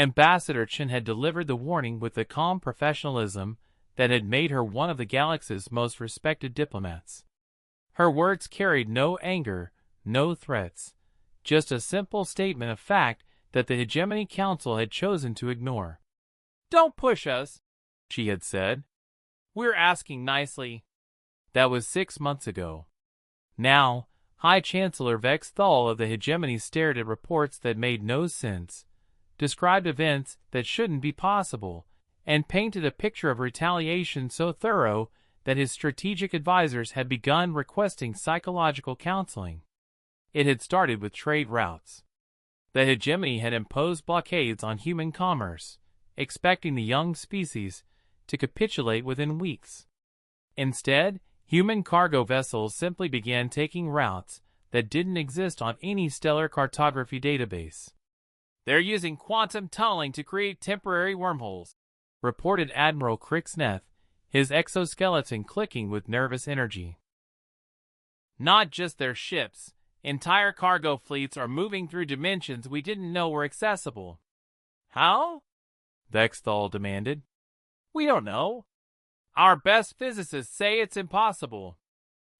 Ambassador Chen had delivered the warning with the calm professionalism that had made her one of the galaxy's most respected diplomats. Her words carried no anger, no threats, just a simple statement of fact that the Hegemony Council had chosen to ignore. "Don't push us," she had said. "We're asking nicely." That was 6 months ago. Now, High Chancellor Vex Thal of the Hegemony stared at reports that made no sense, described events that shouldn't be possible, and painted a picture of retaliation so thorough that his strategic advisors had begun requesting psychological counseling. It had started with trade routes. The Hegemony had imposed blockades on human commerce, expecting the young species to capitulate within weeks. Instead, human cargo vessels simply began taking routes that didn't exist on any stellar cartography database. "They're using quantum tunneling to create temporary wormholes," reported Admiral Crixneth, his exoskeleton clicking with nervous energy. "Not just their ships. Entire cargo fleets are moving through dimensions we didn't know were accessible." "How?" Vex Thal demanded. "We don't know. Our best physicists say it's impossible.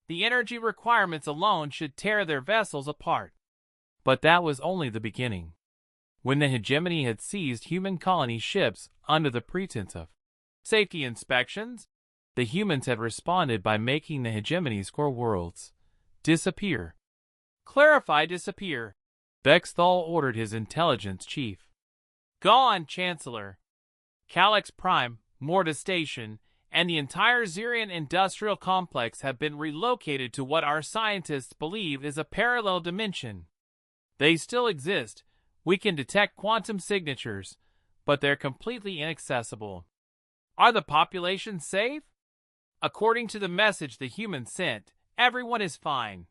The energy requirements alone should tear their vessels apart." But that was only the beginning. When the Hegemony had seized human colony ships under the pretense of safety inspections, the humans had responded by making the Hegemony's core worlds disappear. "Clarify disappear," Vex Thal ordered his intelligence chief. "Go on, Chancellor. Calyx Prime, Morta Station, and the entire Xerian industrial complex have been relocated to what our scientists believe is a parallel dimension. They still exist. We can detect quantum signatures, but they're completely inaccessible." "Are the populations safe?" "According to the message the humans sent, everyone is fine.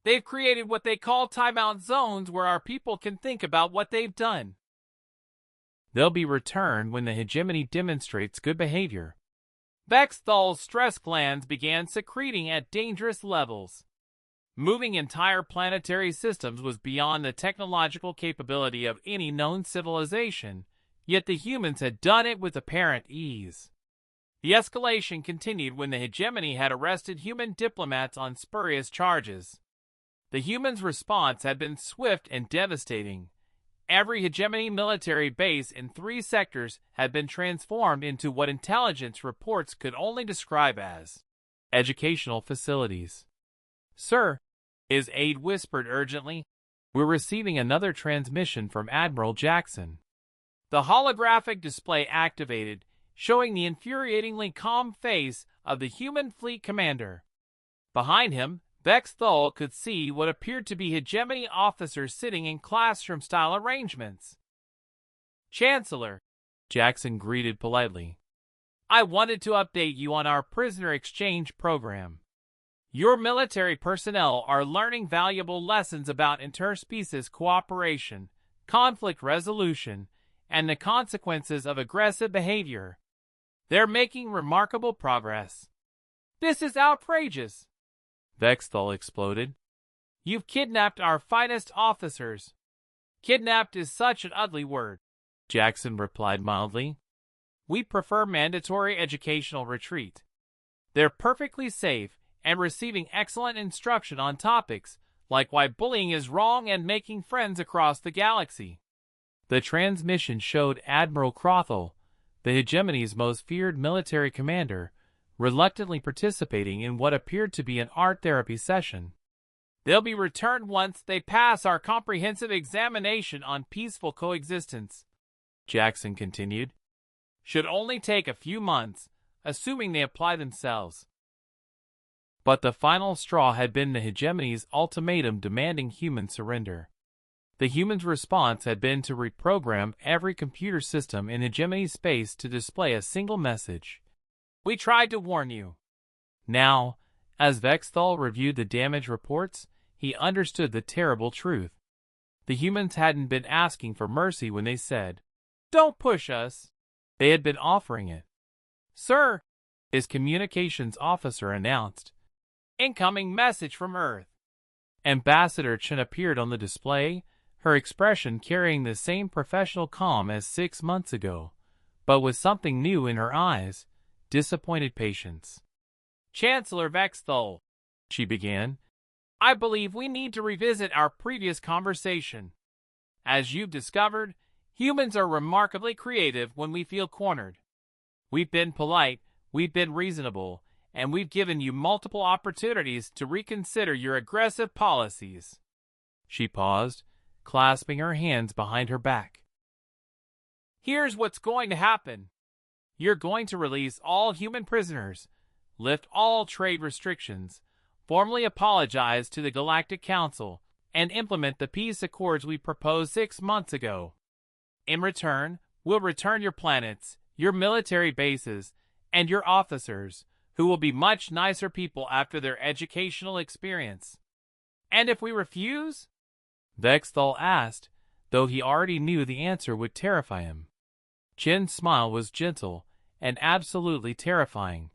They've created what they call timeout zones where our people can think about what they've done. They'll be returned when the Hegemony demonstrates good behavior." Vex Thal's stress glands began secreting at dangerous levels. Moving entire planetary systems was beyond the technological capability of any known civilization, yet the humans had done it with apparent ease. The escalation continued when the Hegemony had arrested human diplomats on spurious charges. The humans' response had been swift and devastating. Every Hegemony military base in 3 sectors had been transformed into what intelligence reports could only describe as educational facilities. "Sir," his aide whispered urgently, "we're receiving another transmission from Admiral Jackson." The holographic display activated, showing the infuriatingly calm face of the human fleet commander. Behind him, Vex Thal could see what appeared to be Hegemony officers sitting in classroom-style arrangements. "Chancellor," Jackson greeted politely, "I wanted to update you on our prisoner exchange program. Your military personnel are learning valuable lessons about interspecies cooperation, conflict resolution, and the consequences of aggressive behavior. They're making remarkable progress." "This is outrageous!" Vex Thal exploded. "You've kidnapped our finest officers." "Kidnapped is such an ugly word," Jackson replied mildly. "We prefer mandatory educational retreat. They're perfectly safe and receiving excellent instruction on topics like why bullying is wrong and making friends across the galaxy." The transmission showed Admiral Crothall, the Hegemony's most feared military commander, reluctantly participating in what appeared to be an art therapy session. "They'll be returned once they pass our comprehensive examination on peaceful coexistence," Jackson continued. "Should only take a few months, assuming they apply themselves." But the final straw had been the Hegemony's ultimatum demanding human surrender. The humans' response had been to reprogram every computer system in Hegemony space to display a single message: "We tried to warn you." Now, as Vex Thal reviewed the damage reports, he understood the terrible truth. The humans hadn't been asking for mercy when they said, "Don't push us." They had been offering it. "Sir," his communications officer announced, "incoming message from Earth." Ambassador Chen appeared on the display, her expression carrying the same professional calm as 6 months ago, but with something new in her eyes, disappointed patience. "Chancellor Vexthal," she began, "I believe we need to revisit our previous conversation. As you've discovered, humans are remarkably creative when we feel cornered. We've been polite, we've been reasonable, and we've given you multiple opportunities to reconsider your aggressive policies." She paused, clasping her hands behind her back. "Here's what's going to happen. You're going to release all human prisoners, lift all trade restrictions, formally apologize to the Galactic Council, and implement the peace accords we proposed 6 months ago. In return, we'll return your planets, your military bases, and your officers, who will be much nicer people after their educational experience." "And if we refuse?" Vexthal asked, though he already knew the answer would terrify him. Chin's smile was gentle and absolutely terrifying.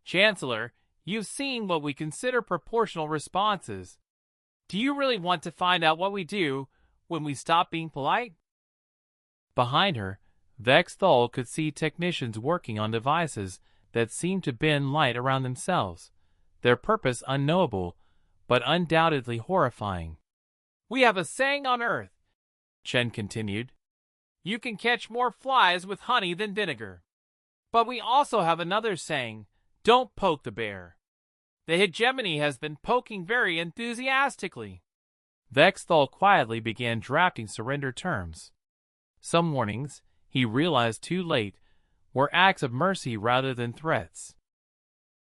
"Chancellor, you've seen what we consider proportional responses. Do you really want to find out what we do when we stop being polite?" Behind her, Vexthal could see technicians working on devices that seemed to bend light around themselves, their purpose unknowable, but undoubtedly horrifying. "We have a saying on Earth," Chen continued. "You can catch more flies with honey than vinegar. But we also have another saying, don't poke the bear. The hegemony has been poking very enthusiastically." Vexthal quietly began drafting surrender terms. Some warnings, he realized too late, were acts of mercy rather than threats.